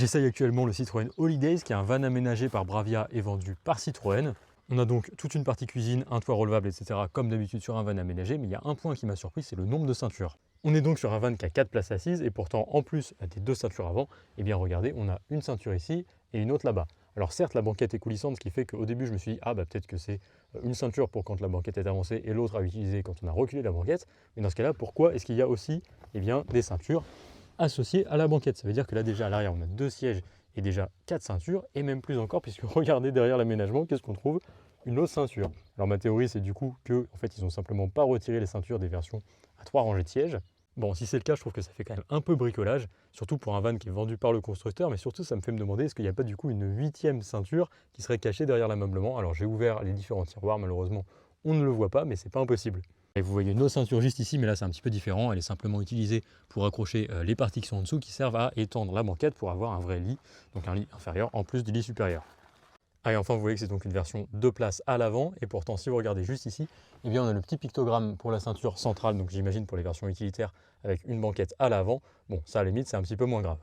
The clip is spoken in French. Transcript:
J'essaye actuellement le Citroën Holidays, qui est un van aménagé par Bravia et vendu par Citroën. On a donc toute une partie cuisine, un toit relevable, etc. comme d'habitude sur un van aménagé, mais il y a un point qui m'a surpris, c'est le nombre de ceintures. On est donc sur un van qui a 4 places assises, et pourtant, en plus des 2 ceintures avant, eh bien regardez, on a une ceinture ici et une autre là-bas. Alors certes, la banquette est coulissante, ce qui fait qu'au début, je me suis dit, ah bah peut-être que c'est une ceinture pour quand la banquette est avancée et l'autre à utiliser quand on a reculé la banquette. Mais dans ce cas-là, pourquoi est-ce qu'il y a aussi des ceintures associées à la banquette? Ça veut dire que là déjà à l'arrière, on a 2 sièges et déjà 4 ceintures, et même plus encore, puisque regardez derrière l'aménagement, qu'est-ce qu'on trouve? Une autre ceinture. Alors ma théorie, c'est du coup que en fait, ils ont simplement pas retiré les ceintures des versions à 3 rangées de sièges. Bon, si c'est le cas, je trouve que ça fait quand même un peu bricolage, surtout pour un van qui est vendu par le constructeur, mais surtout ça me fait me demander est-ce qu'il n'y a pas du coup une 8e ceinture qui serait cachée derrière l'ameublement. Alors j'ai ouvert les différents tiroirs, malheureusement on ne le voit pas, mais c'est pas impossible. Et vous voyez nos ceintures juste ici, mais là c'est un petit peu différent, elle est simplement utilisée pour accrocher les parties qui sont en dessous, qui servent à étendre la banquette pour avoir un vrai lit, donc un lit inférieur en plus du lit supérieur. Ah, et enfin, vous voyez que c'est donc une version 2 places à l'avant, et pourtant, si vous regardez juste ici, eh bien, on a le petit pictogramme pour la ceinture centrale, donc j'imagine pour les versions utilitaires, avec une banquette à l'avant. Bon, ça, à la limite, c'est un petit peu moins grave.